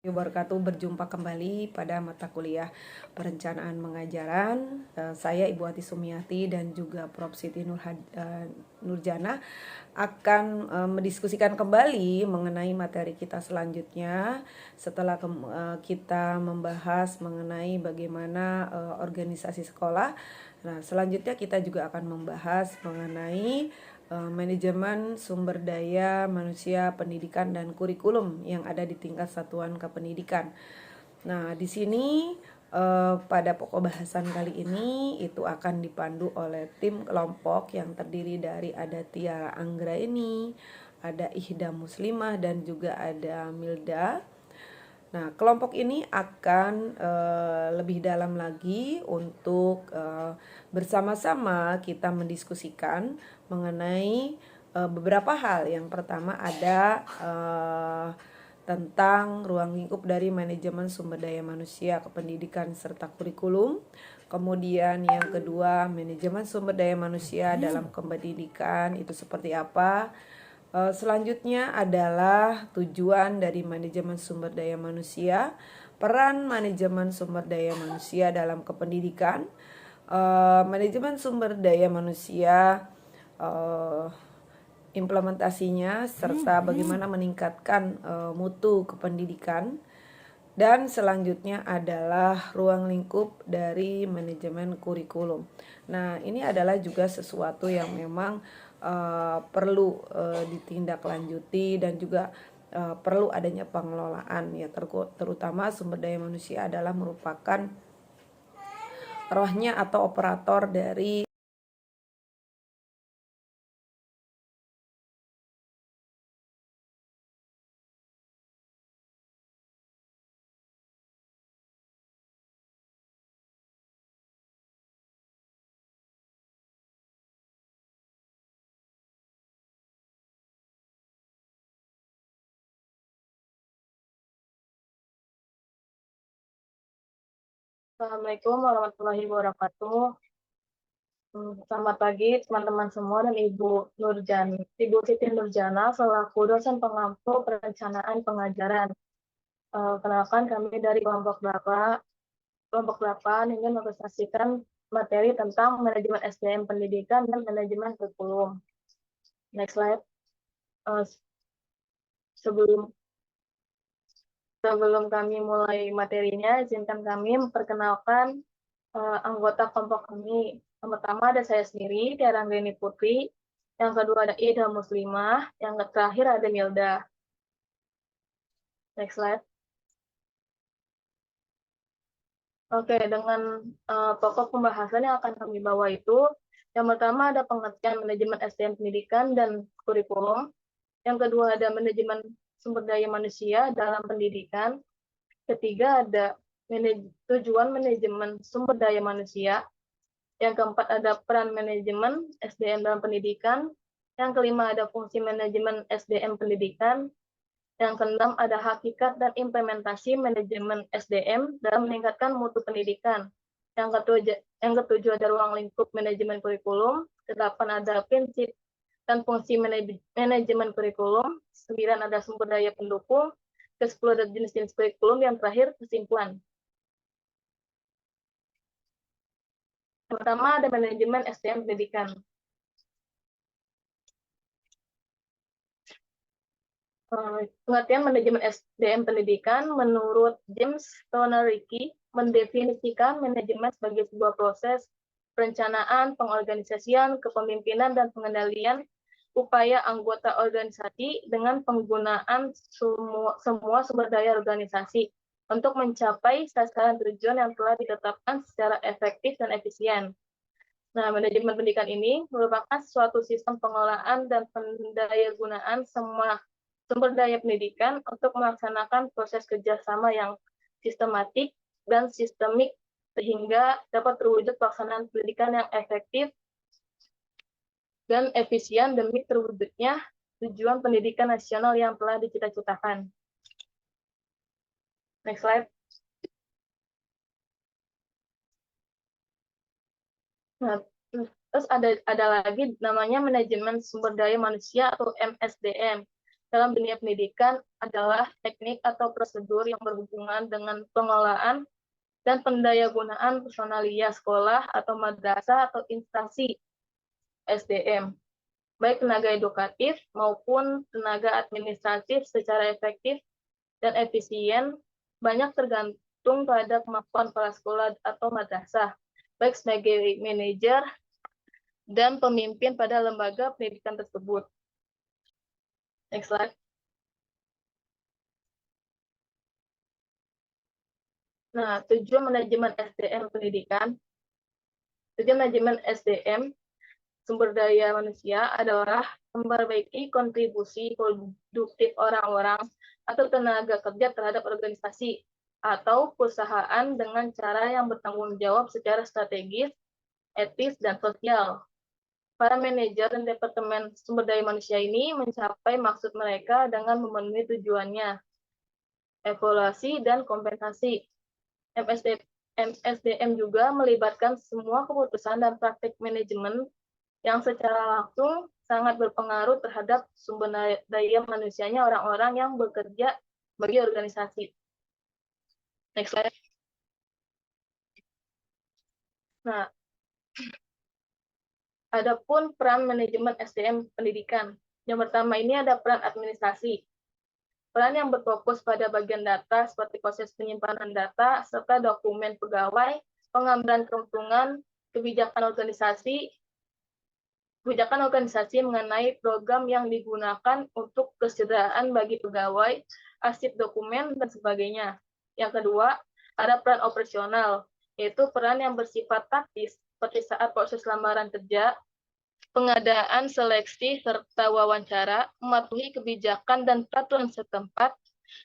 Wabarakatuh. Berjumpa kembali pada mata kuliah perencanaan pengajaran. Saya Ibu Ati Sumiati dan juga Prof. Siti Nurjana akan mendiskusikan kembali mengenai materi kita selanjutnya setelah kita membahas mengenai bagaimana organisasi sekolah. Nah, selanjutnya kita juga akan membahas mengenai manajemen sumber daya manusia pendidikan dan kurikulum yang ada di tingkat satuan kependidikan. Nah, di sini pada pokok bahasan kali ini itu akan dipandu oleh tim kelompok yang terdiri dari ada Tiara Anggraini, ada Ihda Muslimah dan juga ada Milda. Nah, kelompok ini akan lebih dalam lagi untuk bersama-sama kita mendiskusikan mengenai beberapa hal. Yang pertama ada tentang ruang lingkup dari manajemen sumber daya manusia, kependidikan, serta kurikulum. Kemudian yang kedua, manajemen sumber daya manusia dalam kependidikan itu seperti apa. Selanjutnya adalah tujuan dari manajemen sumber daya manusia, peran manajemen sumber daya manusia dalam kependidikan, manajemen sumber daya manusia, implementasinya, serta bagaimana meningkatkan mutu kependidikan. Dan selanjutnya adalah ruang lingkup dari manajemen kurikulum. Nah, ini adalah juga sesuatu yang memang perlu ditindaklanjuti dan juga perlu adanya pengelolaan ya, terutama sumber daya manusia adalah merupakan rohnya atau operator dari Assalamualaikum warahmatullahi wabarakatuh. Selamat pagi teman-teman semua dan Ibu Siti Nurjana selaku dosen pengampu perencanaan pengajaran. Kenalkan kami dari kelompok 8. Kelompok 8 ingin mempresentasikan materi tentang manajemen SDM pendidikan dan manajemen kurikulum. Next slide. Sebelum kami mulai materinya, izinkan kami memperkenalkan anggota kelompok kami. Yang pertama ada saya sendiri, Tiara Anggraini Putri. Yang kedua ada Ida Muslimah. Yang terakhir ada Milda. Next slide. Oke, dengan pokok pembahasan yang akan kami bawa itu, yang pertama ada pengertian manajemen SDM pendidikan dan kurikulum. Yang kedua ada manajemen sumber daya manusia dalam pendidikan. Ketiga ada tujuan manajemen sumber daya manusia. Yang keempat ada peran manajemen SDM dalam pendidikan. Yang kelima ada fungsi manajemen SDM pendidikan. Yang keenam ada hakikat dan implementasi manajemen SDM dalam meningkatkan mutu pendidikan. Yang ketujuh ada ruang lingkup manajemen kurikulum. Kedelapan ada prinsip dan fungsi manajemen kurikulum. 9 ada sumber daya pendukung. Ke-10 ada jenis-jenis kurikulum. Yang terakhir kesimpulan. Yang pertama ada manajemen SDM pendidikan. Pengertian manajemen SDM pendidikan menurut James Toner-Ricky mendefinisikan manajemen sebagai sebuah proses perencanaan, pengorganisasian, kepemimpinan, dan pengendalian upaya anggota organisasi dengan penggunaan semua sumber daya organisasi untuk mencapai sasaran tujuan yang telah ditetapkan secara efektif dan efisien. Nah, manajemen pendidikan ini merupakan suatu sistem pengelolaan dan pendayagunaan semua sumber daya pendidikan untuk melaksanakan proses kerjasama yang sistematik dan sistemik sehingga dapat terwujud pelaksanaan pendidikan yang efektif dan efisien demi terwujudnya tujuan pendidikan nasional yang telah dicita-citakan. Next slide. Nah, terus ada lagi namanya manajemen sumber daya manusia atau MSDM. dalam dunia pendidikan adalah teknik atau prosedur yang berhubungan dengan pengelolaan dan pendayagunaan personalia sekolah atau madrasah atau instansi SDM, baik tenaga edukatif maupun tenaga administratif secara efektif dan efisien banyak tergantung pada kemampuan kepala sekolah atau madrasah, baik sebagai manajer dan pemimpin pada lembaga pendidikan tersebut. Next slide. Nah, tujuan manajemen SDM pendidikan. Tujuan manajemen SDM sumber daya manusia adalah memperbaiki kontribusi produktif orang-orang atau tenaga kerja terhadap organisasi atau perusahaan dengan cara yang bertanggung jawab secara strategis, etis, dan sosial. Para manajer dan departemen sumber daya manusia ini mencapai maksud mereka dengan memenuhi tujuannya, evaluasi dan kompensasi. MSDM juga melibatkan semua keputusan dan praktik manajemen yang secara langsung sangat berpengaruh terhadap sumber daya manusianya orang-orang yang bekerja bagi organisasi. Next slide. Nah, adapun peran manajemen SDM pendidikan. Yang pertama ini ada peran administrasi. Peran yang berfokus pada bagian data seperti proses penyimpanan data serta dokumen pegawai, pengambilan keuntungan, kebijakan organisasi mengenai program yang digunakan untuk kesejahteraan bagi pegawai, arsip dokumen, dan sebagainya. Yang kedua, ada peran operasional, yaitu peran yang bersifat taktis, seperti saat proses lamaran kerja, pengadaan seleksi serta wawancara, mematuhi kebijakan dan peraturan setempat,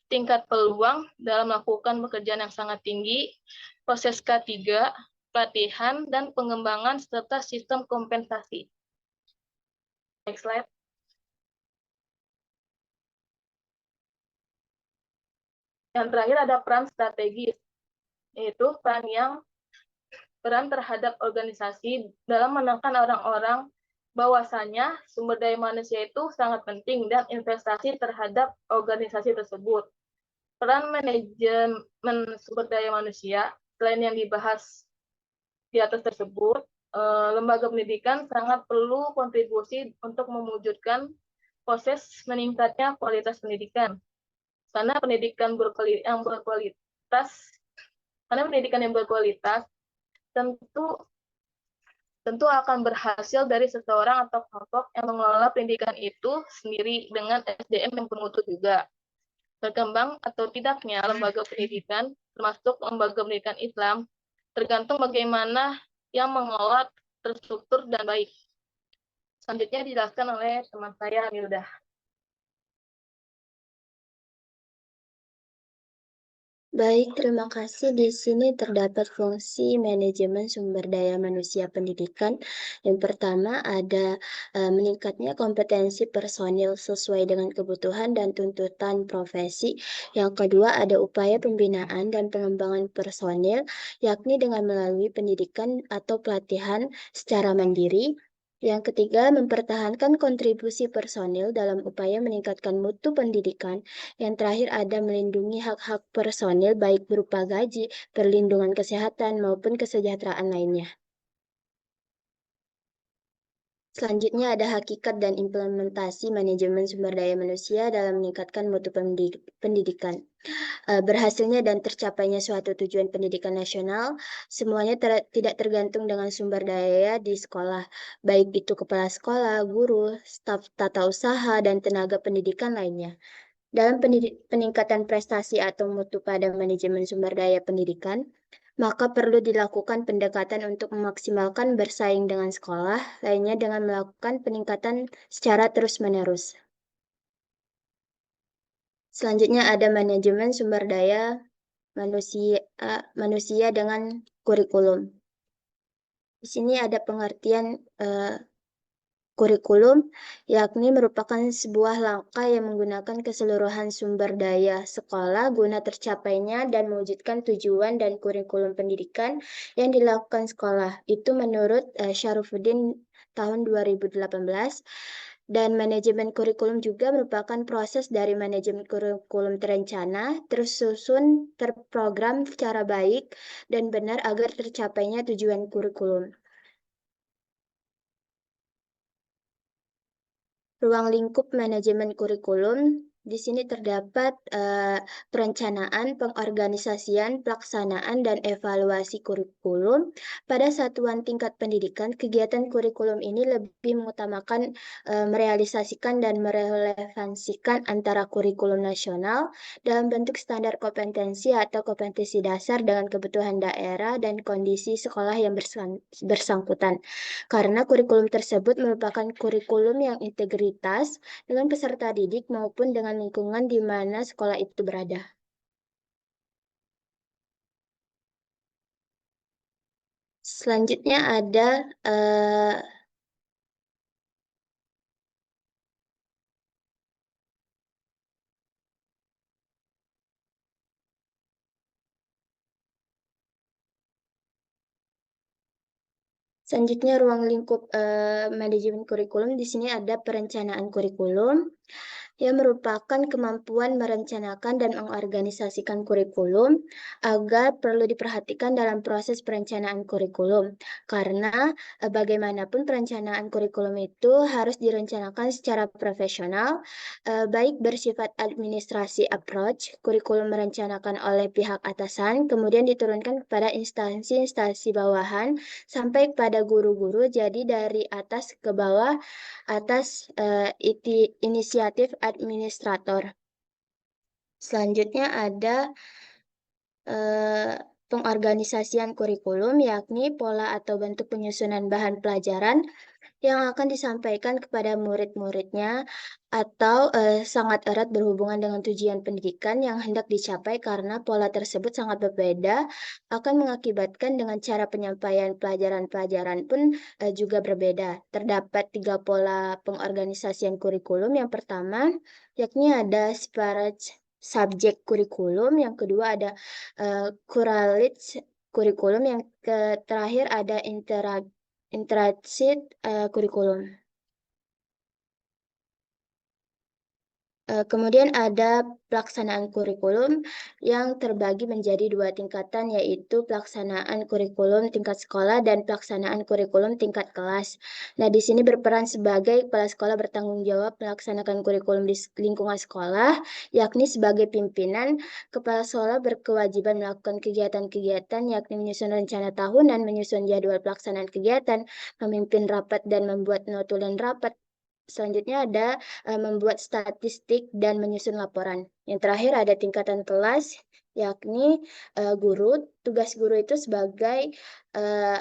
tingkat peluang dalam melakukan pekerjaan yang sangat tinggi, proses K3, pelatihan, dan pengembangan serta sistem kompensasi. Next slide. Yang terakhir ada peran strategis, yaitu peran terhadap organisasi dalam menekan orang-orang bahwasanya sumber daya manusia itu sangat penting dan investasi terhadap organisasi tersebut. Peran manajemen sumber daya manusia, selain yang dibahas di atas tersebut, lembaga pendidikan sangat perlu kontribusi untuk mewujudkan proses meningkatnya kualitas pendidikan. Karena pendidikan yang berkualitas tentu akan berhasil dari seseorang atau kelompok yang mengelola pendidikan itu sendiri dengan SDM yang bermutu juga. Berkembang atau tidaknya lembaga pendidikan, termasuk lembaga pendidikan Islam, tergantung bagaimana yang mengelola terstruktur dan baik. Selanjutnya dijelaskan oleh teman saya, Milda. Baik, terima kasih. Di sini terdapat fungsi manajemen sumber daya manusia pendidikan. Yang pertama ada meningkatnya kompetensi personil sesuai dengan kebutuhan dan tuntutan profesi. Yang kedua ada upaya pembinaan dan pengembangan personil, yakni dengan melalui pendidikan atau pelatihan secara mandiri. Yang ketiga, mempertahankan kontribusi personil dalam upaya meningkatkan mutu pendidikan. Yang terakhir ada melindungi hak-hak personil baik berupa gaji, perlindungan kesehatan, maupun kesejahteraan lainnya. Selanjutnya ada hakikat dan implementasi manajemen sumber daya manusia dalam meningkatkan mutu pendidikan. Berhasilnya dan tercapainya suatu tujuan pendidikan nasional, semuanya tidak tergantung dengan sumber daya di sekolah, baik itu kepala sekolah, guru, staf tata usaha, dan tenaga pendidikan lainnya. Dalam peningkatan prestasi atau mutu pada manajemen sumber daya pendidikan, maka perlu dilakukan pendekatan untuk memaksimalkan bersaing dengan sekolah lainnya dengan melakukan peningkatan secara terus-menerus. Selanjutnya ada manajemen sumber daya manusia dengan kurikulum. Di sini ada pengertian kurikulum, yakni merupakan sebuah langkah yang menggunakan keseluruhan sumber daya sekolah guna tercapainya dan mewujudkan tujuan dan kurikulum pendidikan yang dilakukan sekolah. Itu menurut Syarifudin tahun 2018. Dan manajemen kurikulum juga merupakan proses dari manajemen kurikulum terencana, tersusun, terprogram secara baik, dan benar agar tercapainya tujuan kurikulum. Ruang lingkup manajemen kurikulum, di sini terdapat perencanaan, pengorganisasian, pelaksanaan, dan evaluasi kurikulum. Pada satuan tingkat pendidikan, kegiatan kurikulum ini lebih mengutamakan merealisasikan dan merelevansikan antara kurikulum nasional dalam bentuk standar kompetensi atau kompetensi dasar dengan kebutuhan daerah dan kondisi sekolah yang bersangkutan. Karena kurikulum tersebut merupakan kurikulum yang integritas dengan peserta didik maupun dengan lingkungan di mana sekolah itu berada. Selanjutnya ada selanjutnya ruang lingkup manajemen kurikulum. Di sini ada perencanaan kurikulum yang merupakan kemampuan merencanakan dan mengorganisasikan kurikulum agar perlu diperhatikan dalam proses perencanaan kurikulum. Karena bagaimanapun perencanaan kurikulum itu harus direncanakan secara profesional, baik bersifat administrasi approach, kurikulum merencanakan oleh pihak atasan, kemudian diturunkan kepada instansi-instansi bawahan, sampai kepada guru-guru, jadi dari atas ke bawah atas inisiatif administrator. Selanjutnya ada pengorganisasian kurikulum, yakni pola atau bentuk penyusunan bahan pelajaran yang akan disampaikan kepada murid-muridnya atau sangat erat berhubungan dengan tujuan pendidikan yang hendak dicapai karena pola tersebut sangat berbeda akan mengakibatkan dengan cara penyampaian pelajaran-pelajaran pun juga berbeda. Terdapat 3 pola pengorganisasian kurikulum. Yang pertama, yakni ada separate subjek kurikulum, yang kedua ada correlates kurikulum, yang terakhir ada interaksi kurikulum. Kemudian ada pelaksanaan kurikulum yang terbagi menjadi 2 tingkatan, yaitu pelaksanaan kurikulum tingkat sekolah dan pelaksanaan kurikulum tingkat kelas. Nah, di sini berperan sebagai kepala sekolah bertanggung jawab melaksanakan kurikulum di lingkungan sekolah, yakni sebagai pimpinan. Kepala sekolah berkewajiban melakukan kegiatan-kegiatan, yakni menyusun rencana tahunan, menyusun jadwal pelaksanaan kegiatan, memimpin rapat dan membuat notulen rapat. Selanjutnya ada membuat statistik dan menyusun laporan. Yang terakhir ada tingkatan kelas, yakni guru. Tugas guru itu sebagai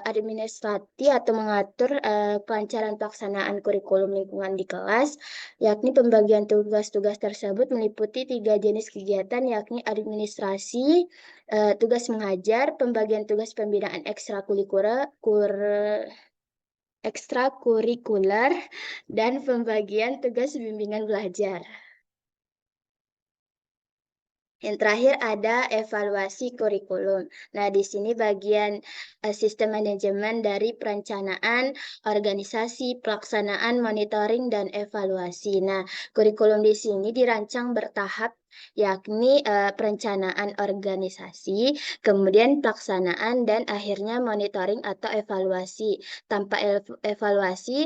administrasi atau mengatur kelancaran pelaksanaan kurikulum lingkungan di kelas, yakni pembagian tugas-tugas tersebut meliputi 3 jenis kegiatan, yakni administrasi, tugas mengajar, pembagian tugas pembinaan ekstrakurikuler, dan pembagian tugas bimbingan belajar. Yang terakhir ada evaluasi kurikulum. Nah, di sini bagian sistem manajemen dari perencanaan, organisasi, pelaksanaan, monitoring, dan evaluasi. Nah, kurikulum di sini dirancang bertahap, yakni perencanaan organisasi, kemudian pelaksanaan, dan akhirnya monitoring atau evaluasi. Tanpa evaluasi,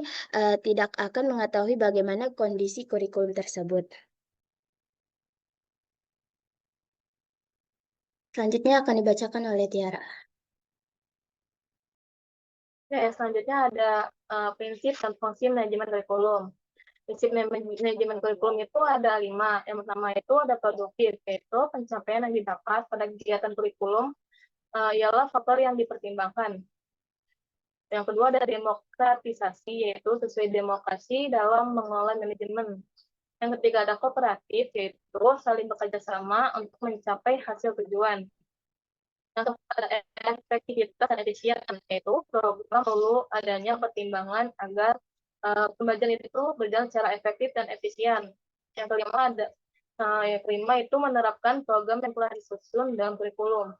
tidak akan mengetahui bagaimana kondisi kurikulum tersebut. Selanjutnya akan dibacakan oleh Tiara. Ya, selanjutnya ada prinsip dan fungsi manajemen kurikulum. Prinsip manajemen kurikulum itu ada 5. Yang pertama itu ada produktif, yaitu pencapaian yang didapat pada kegiatan kurikulum ialah faktor yang dipertimbangkan. Yang kedua ada demokratisasi, yaitu sesuai demokrasi dalam mengelola manajemen. Yang ketiga ada kooperatif, yaitu saling bekerja sama untuk mencapai hasil tujuan. Yang keempat ada efektivitas dan efisien, yaitu program perlu adanya pertimbangan agar pembagian itu berjalan secara efektif dan efisien. Yang kelima itu menerapkan program yang telah disusun dalam kurikulum.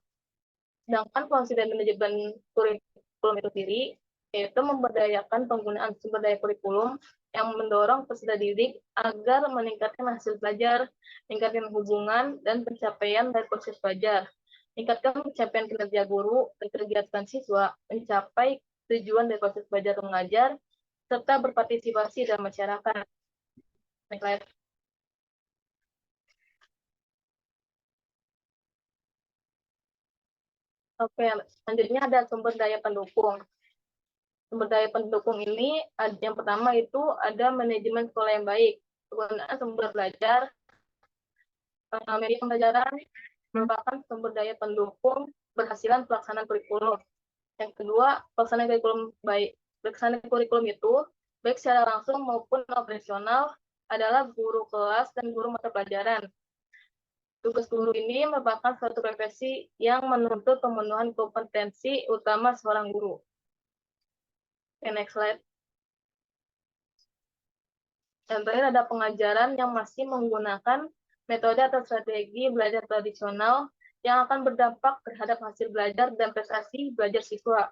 Sedangkan fungsi dan manajemen kurikulum itu sendiri yaitu memberdayakan penggunaan sumber daya kurikulum yang mendorong peserta didik agar meningkatkan hasil belajar, meningkatkan hubungan dan pencapaian dari proses belajar, meningkatkan pencapaian kinerja guru dan kegiatan siswa, mencapai tujuan dari proses belajar dan mengajar, serta berpartisipasi dalam masyarakat. Next slide. Oke, selanjutnya ada sumber daya pendukung. Sumber daya pendukung ini, yang pertama itu ada manajemen sekolah yang baik, penggunaan sumber belajar, media pembelajaran merupakan sumber daya pendukung berhasilan pelaksanaan kurikulum. Yang kedua, pelaksanaan kurikulum baik. Pelaksanaan kurikulum itu, baik secara langsung maupun operasional, adalah guru kelas dan guru mata pelajaran. Tugas guru ini merupakan suatu profesi yang menuntut pemenuhan kompetensi utama seorang guru. Okay, next slide. Dan terakhir ada pengajaran yang masih menggunakan metode atau strategi belajar tradisional yang akan berdampak terhadap hasil belajar dan prestasi belajar siswa.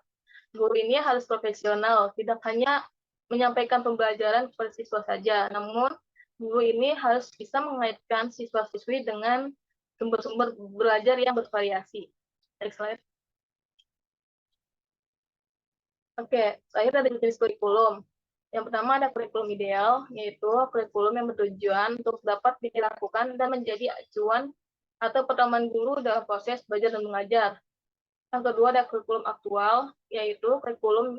Guru ini harus profesional, tidak hanya menyampaikan pembelajaran kepada siswa saja, namun guru ini harus bisa mengaitkan siswa-siswi dengan sumber-sumber belajar yang bervariasi. Next slide. Oke, terakhir ada jenis kurikulum. Yang pertama ada kurikulum ideal, yaitu kurikulum yang bertujuan untuk dapat dilakukan dan menjadi acuan atau pedoman guru dalam proses belajar dan mengajar. Yang kedua ada kurikulum aktual, yaitu kurikulum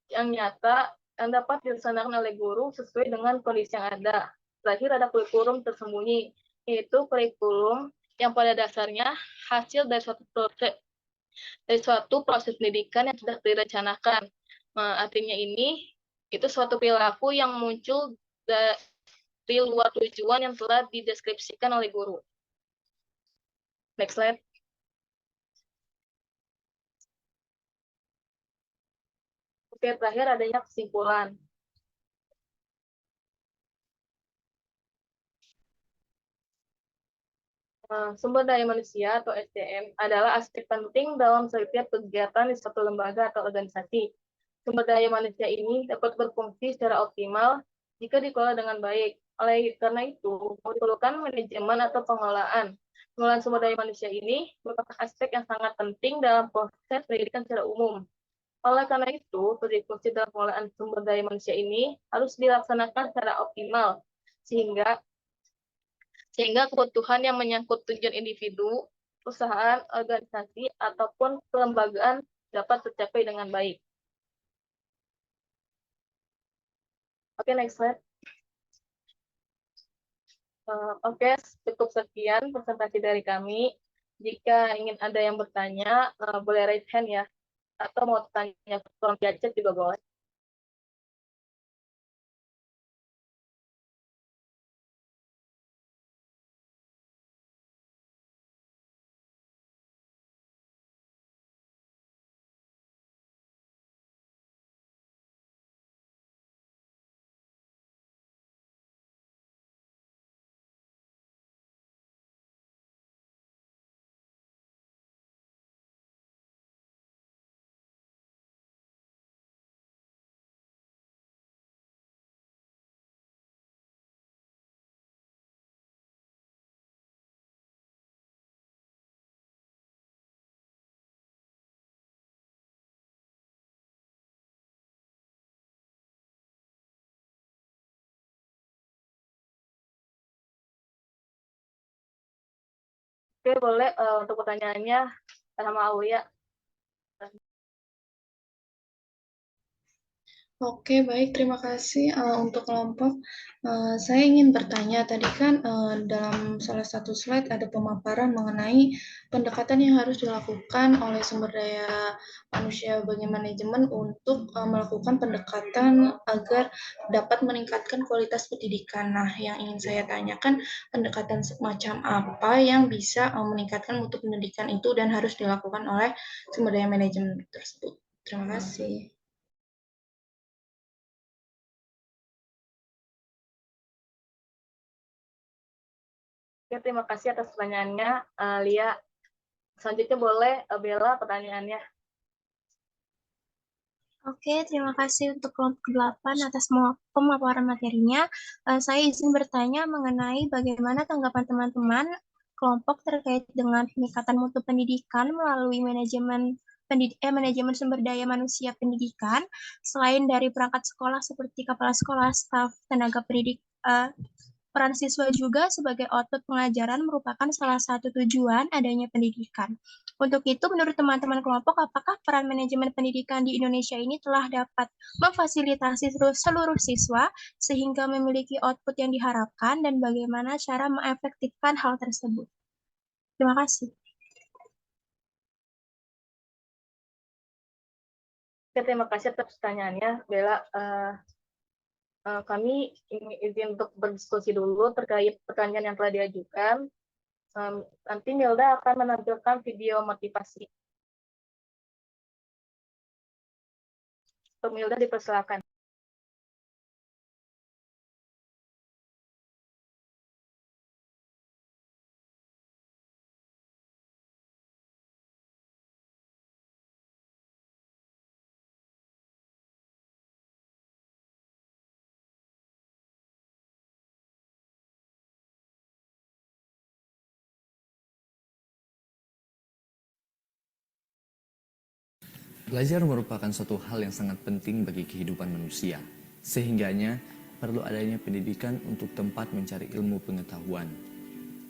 yang nyata yang dapat dilaksanakan oleh guru sesuai dengan kondisi yang ada. Terakhir ada kurikulum tersembunyi, yaitu kurikulum yang pada dasarnya hasil dari suatu proses pendidikan yang sudah direncanakan. Artinya ini itu suatu perilaku yang muncul dari luar tujuan yang telah dideskripsikan oleh guru. Next slide. Oke, terakhir adanya kesimpulan. Sumber daya manusia atau SDM adalah aspek penting dalam setiap kegiatan di suatu lembaga atau organisasi. Sumber daya manusia ini dapat berfungsi secara optimal jika dikelola dengan baik. Oleh karena itu, diperlukan manajemen atau pengelolaan. Pengelolaan sumber daya manusia ini merupakan aspek yang sangat penting dalam proses pendidikan secara umum. Oleh karena itu, fungsi dalam pengelolaan sumber daya manusia ini harus dilaksanakan secara optimal, sehingga kebutuhan yang menyangkut tujuan individu, perusahaan, organisasi, ataupun kelembagaan dapat tercapai dengan baik. Oke, next slide. Oke, cukup sekian presentasi dari kami. Jika ingin ada yang bertanya, boleh raise hand ya. Atau mau tanya ke kolom chat juga boleh. Oke, boleh untuk pertanyaannya sama Aulia. Oke, baik. Terima kasih untuk kelompok. Saya ingin bertanya, tadi kan dalam salah satu slide ada pemaparan mengenai pendekatan yang harus dilakukan oleh sumber daya manusia bagi manajemen untuk melakukan pendekatan agar dapat meningkatkan kualitas pendidikan. Nah, yang ingin saya tanyakan, pendekatan semacam apa yang bisa meningkatkan mutu pendidikan itu dan harus dilakukan oleh sumber daya manajemen tersebut. Terima kasih. Oke, terima kasih atas pertanyaannya, Lia. Selanjutnya boleh Bella pertanyaannya. Oke, terima kasih untuk kelompok 8 atas pemaparan materinya. Saya izin bertanya mengenai bagaimana tanggapan teman-teman kelompok terkait dengan peningkatan mutu pendidikan melalui manajemen sumber daya manusia pendidikan, selain dari perangkat sekolah seperti kepala sekolah, staf, tenaga pendidik, peran siswa juga sebagai output pengajaran merupakan salah satu tujuan adanya pendidikan. Untuk itu, menurut teman-teman kelompok, apakah peran manajemen pendidikan di Indonesia ini telah dapat memfasilitasi seluruh siswa sehingga memiliki output yang diharapkan dan bagaimana cara mengefektifkan hal tersebut? Terima kasih. Oke, terima kasih atas pertanyaannya, Bella. Kami izin untuk berdiskusi dulu terkait pertanyaan yang telah diajukan. Nanti Milda akan menampilkan video motivasi. Untuk Milda dipersilakan. Belajar merupakan suatu hal yang sangat penting bagi kehidupan manusia, sehingganya perlu adanya pendidikan untuk tempat mencari ilmu pengetahuan.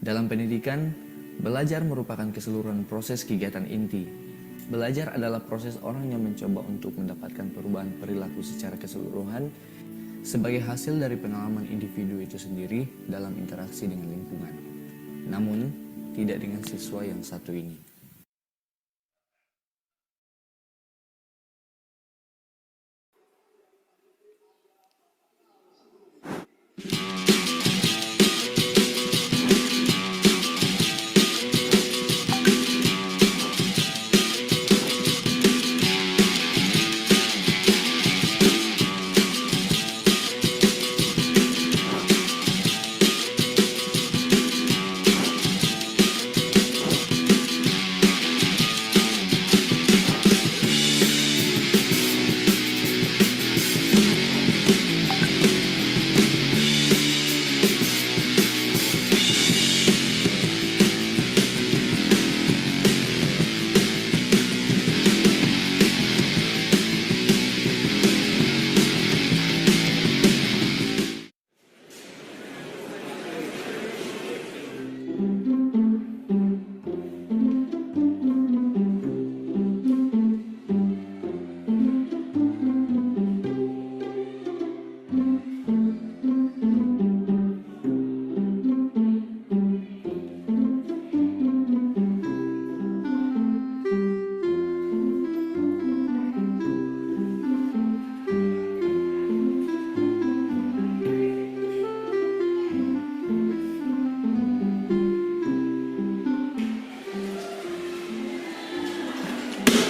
Dalam pendidikan, belajar merupakan keseluruhan proses kegiatan inti. Belajar adalah proses orang yang mencoba untuk mendapatkan perubahan perilaku secara keseluruhan sebagai hasil dari pengalaman individu itu sendiri dalam interaksi dengan lingkungan. Namun, tidak dengan siswa yang satu ini.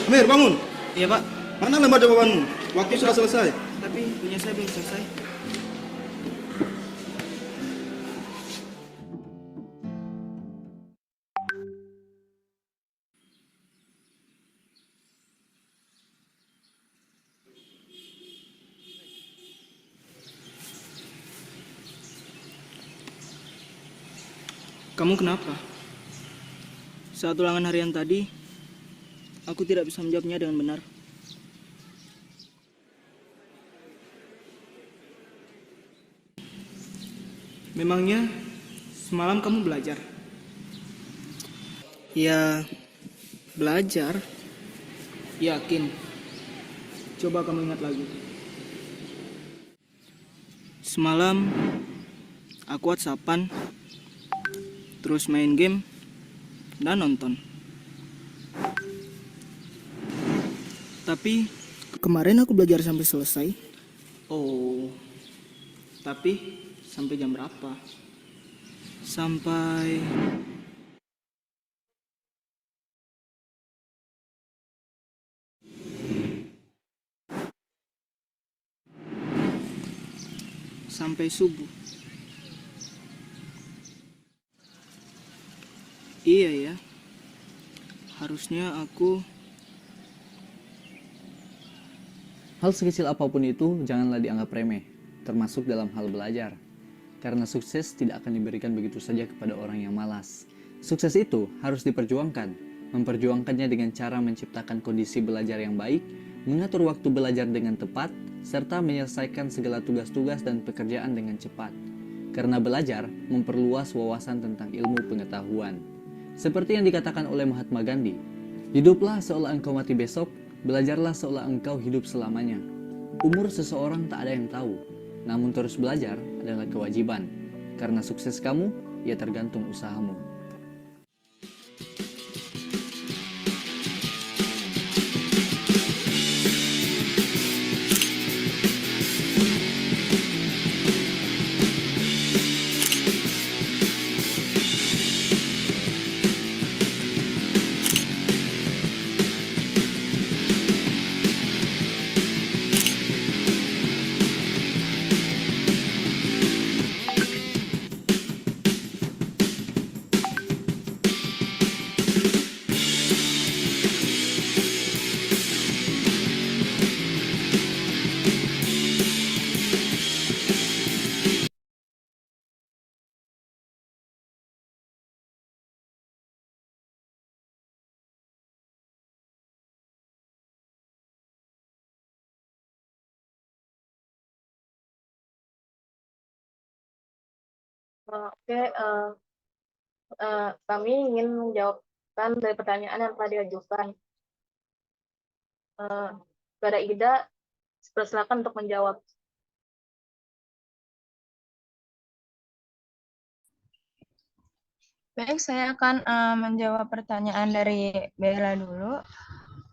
Amir, bangun. Iya, Pak. Mana lembar jawabanmu? Waktu sudah selesai. Tapi punya saya belum selesai. Kamu kenapa? Saat ulangan harian tadi, aku tidak bisa menjawabnya dengan benar. Memangnya semalam kamu belajar? Ya, belajar. Yakin? Coba kamu ingat lagi. Semalam aku WhatsAppan, terus main game dan nonton. Tapi kemarin aku belajar sampai selesai. Oh, tapi sampai jam berapa? Sampai subuh. Iya ya, harusnya aku Hal sekecil apapun itu janganlah dianggap remeh, termasuk dalam hal belajar. Karena sukses tidak akan diberikan begitu saja kepada orang yang malas. Sukses itu harus diperjuangkan. Memperjuangkannya dengan cara menciptakan kondisi belajar yang baik, mengatur waktu belajar dengan tepat, serta menyelesaikan segala tugas-tugas dan pekerjaan dengan cepat. Karena belajar memperluas wawasan tentang ilmu pengetahuan. Seperti yang dikatakan oleh Mahatma Gandhi, hiduplah seolah engkau mati besok, belajarlah seolah engkau hidup selamanya. Umur seseorang tak ada yang tahu, namun terus belajar adalah kewajiban. Karena sukses kamu, ya tergantung usahamu. Oke, kami ingin menjawabkan dari pertanyaan yang telah diajukan. Kepada Ida, silakan untuk menjawab. Baik, saya akan menjawab pertanyaan dari Bella dulu.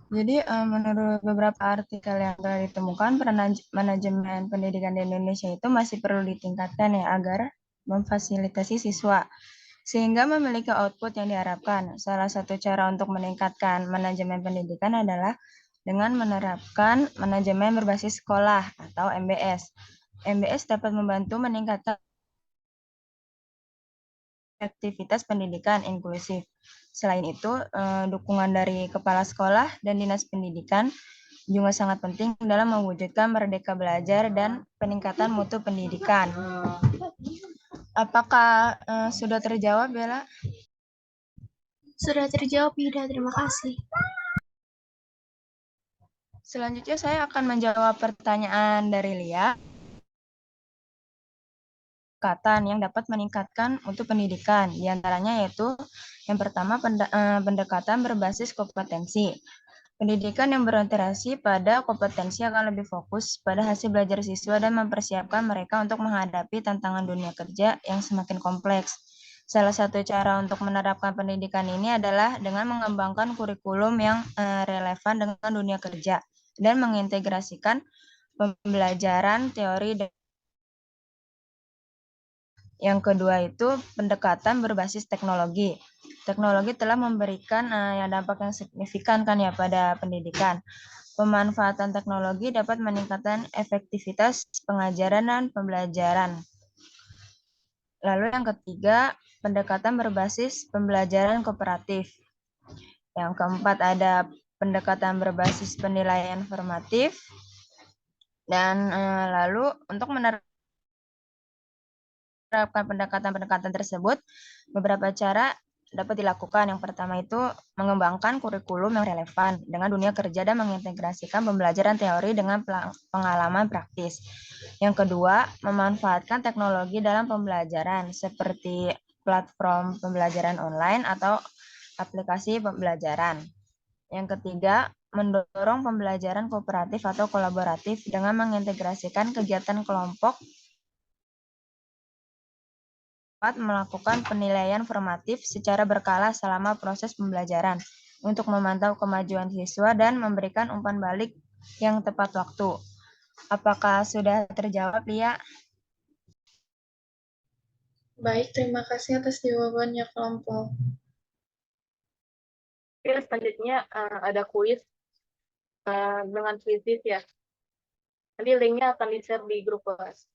Jadi, menurut beberapa artikel yang telah ditemukan, manajemen pendidikan di Indonesia itu masih perlu ditingkatkan ya agar memfasilitasi siswa sehingga memiliki output yang diharapkan. Salah satu cara untuk meningkatkan manajemen pendidikan adalah dengan menerapkan manajemen berbasis sekolah atau MBS. MBS dapat membantu meningkatkan aktivitas pendidikan inklusif. Selain itu, dukungan dari kepala sekolah dan dinas pendidikan juga sangat penting dalam mewujudkan merdeka belajar dan peningkatan mutu pendidikan. Apakah sudah terjawab, Bella? Sudah terjawab, Ida. Terima kasih. Selanjutnya saya akan menjawab pertanyaan dari Lia. Pendekatan yang dapat meningkatkan mutu pendidikan, diantaranya yaitu yang pertama pendekatan berbasis kompetensi. Pendidikan yang berorientasi pada kompetensi akan lebih fokus pada hasil belajar siswa dan mempersiapkan mereka untuk menghadapi tantangan dunia kerja yang semakin kompleks. Salah satu cara untuk menerapkan pendidikan ini adalah dengan mengembangkan kurikulum yang relevan dengan dunia kerja dan mengintegrasikan pembelajaran teori dan yang kedua itu pendekatan berbasis teknologi. Teknologi telah memberikan dampak yang signifikan kan ya pada pendidikan. Pemanfaatan teknologi dapat meningkatkan efektivitas pengajaran dan pembelajaran. Lalu yang ketiga, pendekatan berbasis pembelajaran kooperatif. Yang keempat ada pendekatan berbasis penilaian formatif. Dan lalu untuk menerapkan pendekatan-pendekatan tersebut, beberapa cara dapat dilakukan. Yang pertama itu mengembangkan kurikulum yang relevan dengan dunia kerja dan mengintegrasikan pembelajaran teori dengan pengalaman praktis. Yang kedua, memanfaatkan teknologi dalam pembelajaran seperti platform pembelajaran online atau aplikasi pembelajaran. Yang ketiga, mendorong pembelajaran kooperatif atau kolaboratif dengan mengintegrasikan kegiatan kelompok melakukan penilaian formatif secara berkala selama proses pembelajaran untuk memantau kemajuan siswa dan memberikan umpan balik yang tepat waktu. Apakah sudah terjawab, Lia? Baik, terima kasih atas jawabannya kelompok. Oke, selanjutnya ada kuis dengan kuisis ya. Nanti linknya akan di-share di grup kelas.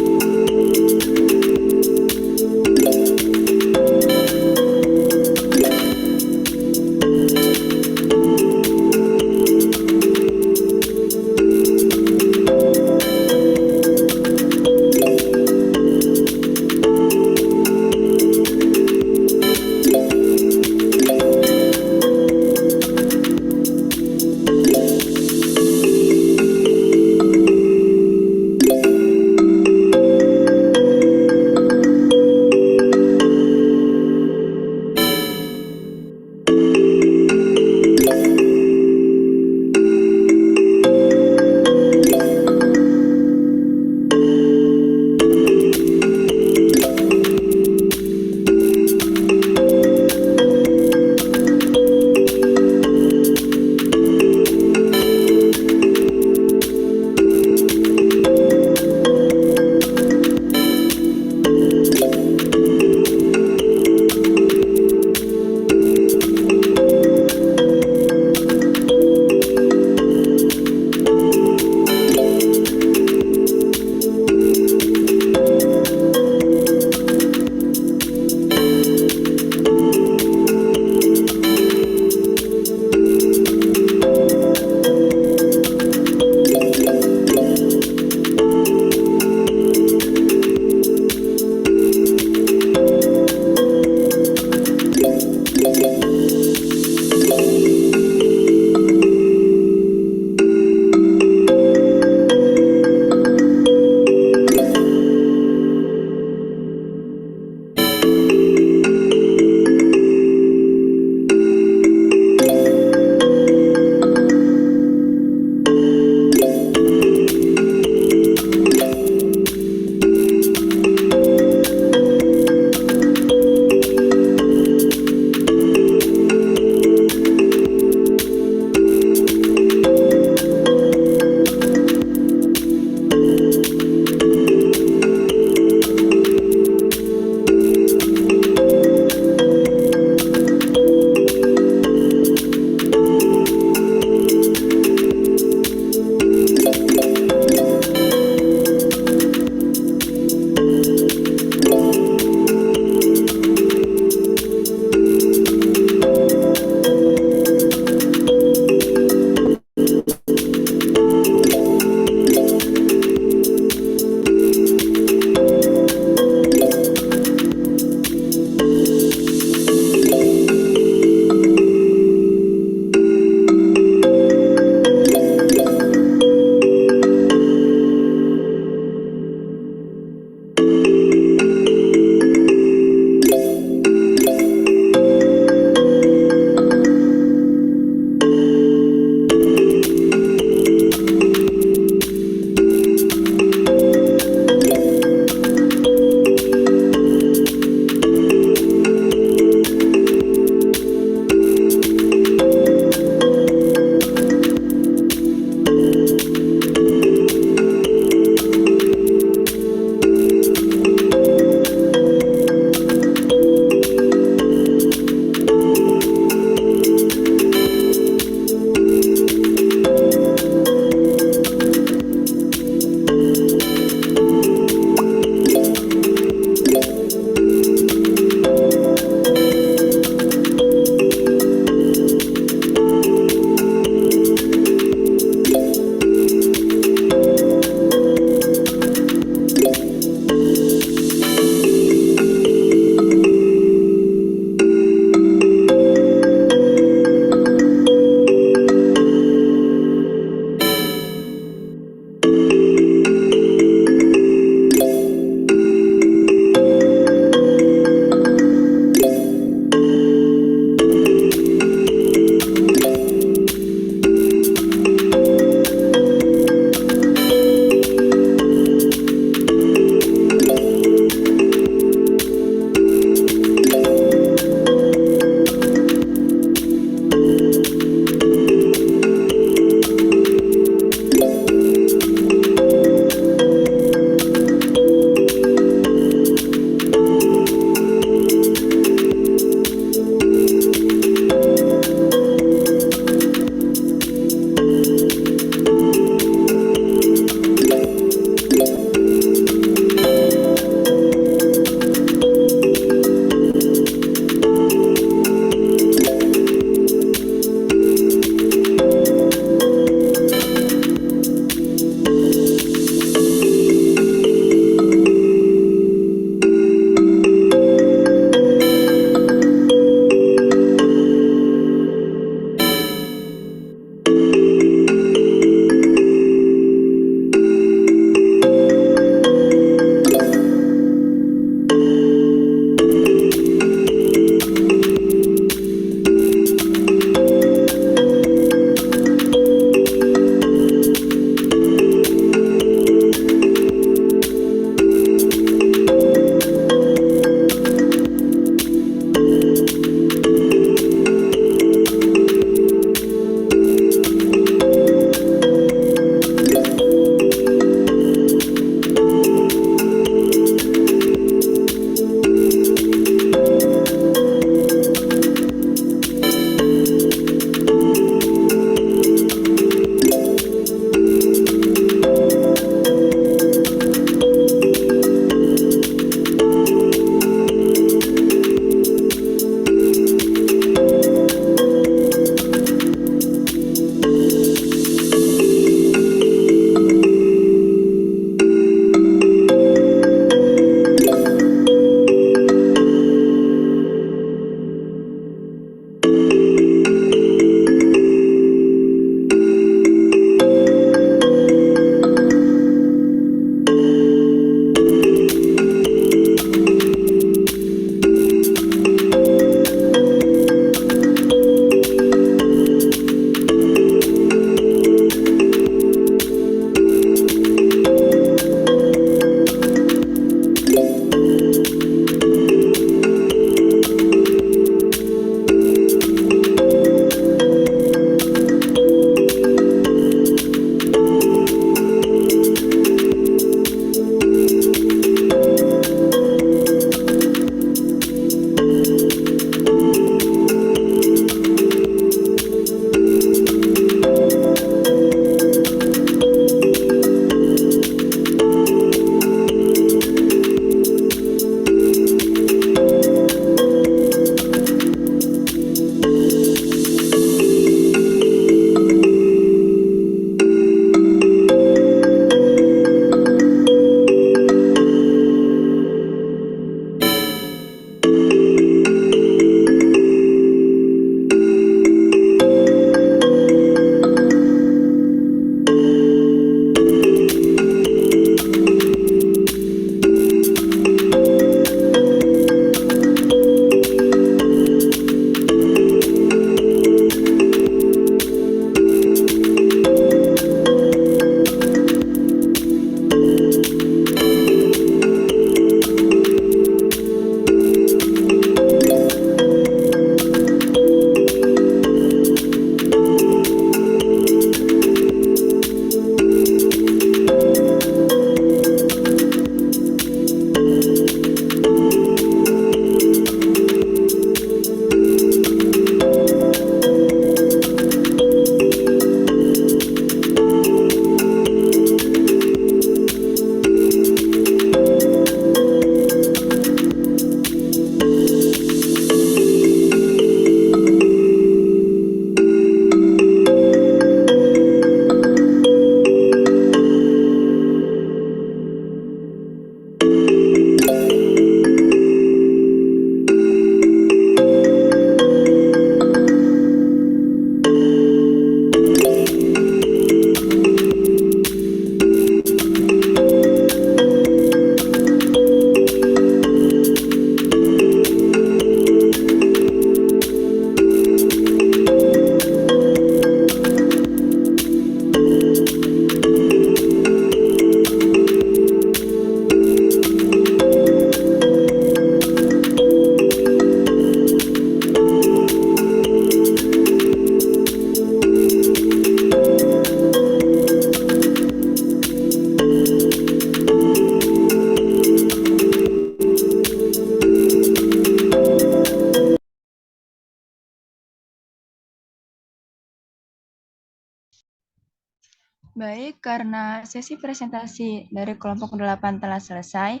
Baik, karena sesi presentasi dari kelompok 8 telah selesai,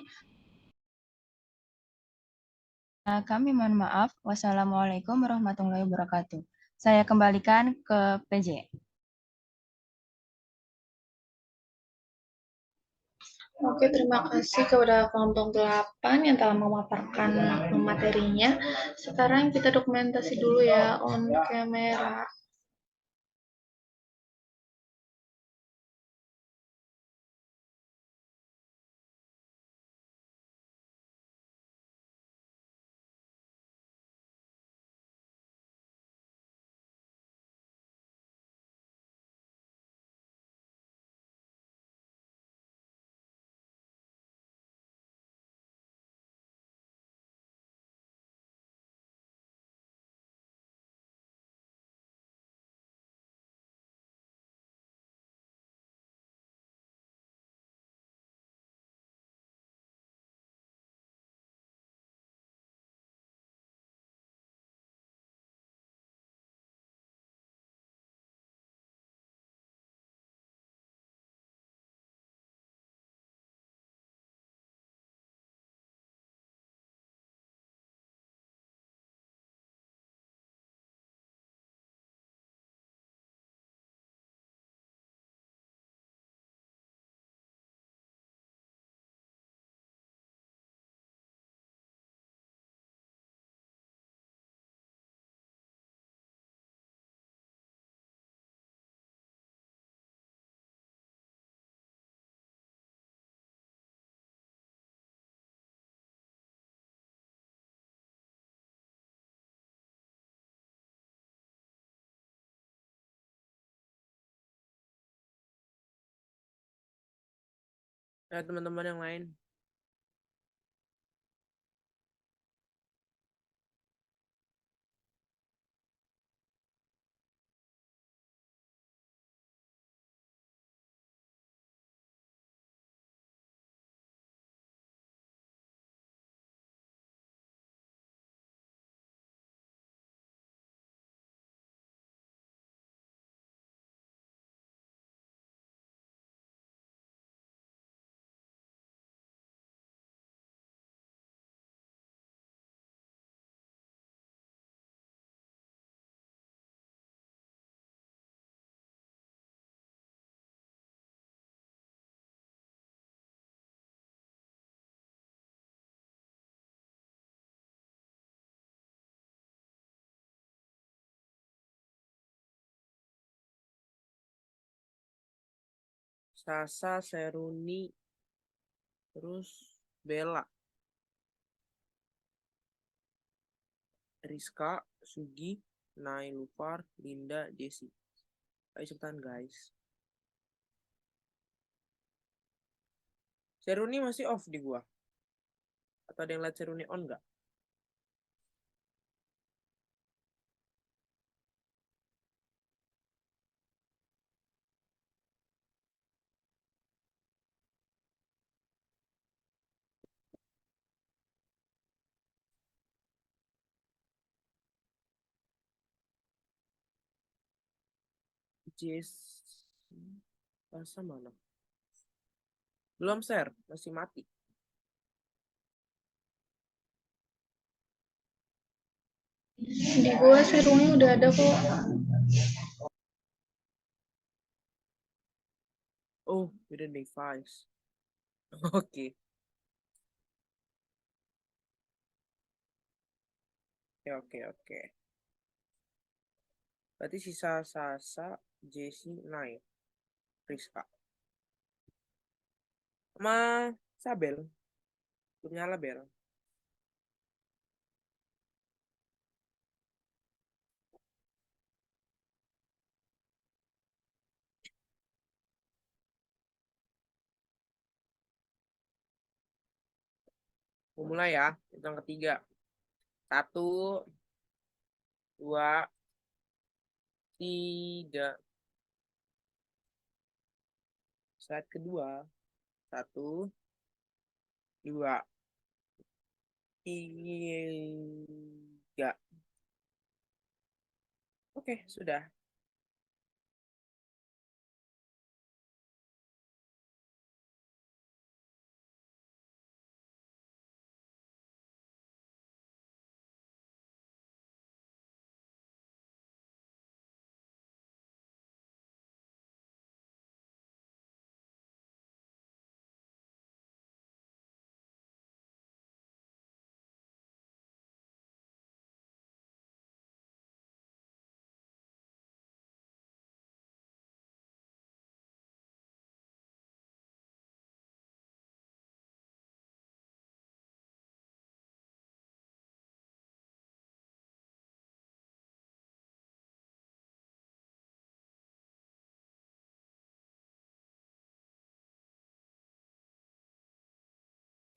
kami mohon maaf. Wassalamualaikum warahmatullahi wabarakatuh. Saya kembalikan ke PJ. Oke, terima kasih kepada kelompok 8 yang telah memaparkan materinya. Sekarang kita dokumentasi dulu ya on camera. Ya, teman-teman yang lain. Sasa, Seruni, terus Bella, Rizka, Sugi, Nailufar, Linda, Jesse. Ayo cepetan guys. Seruni masih off di gua. Atau ada yang lihat Seruni on nggak? Jesse, Sasa mana? Belum share, masih mati. Di gua serumnya udah ada kok. Oh, beda device. Oke. Oke. Berarti sisa Sasa, Jesse, Nail, Rizka. Sama Sabel. Belum nyala bel. Mau mulai ya. Yang ketiga. 1, 2, 3. Slide kedua. 1, 2, 3. Oke, sudah.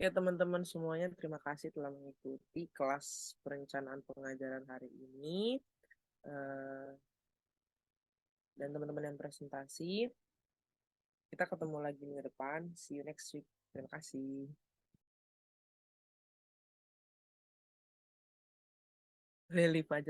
Ya teman-teman semuanya, terima kasih telah mengikuti kelas perencanaan pengajaran hari ini. Dan teman-teman yang presentasi, kita ketemu lagi minggu depan. See you next week. Terima kasih. Lili Fajar.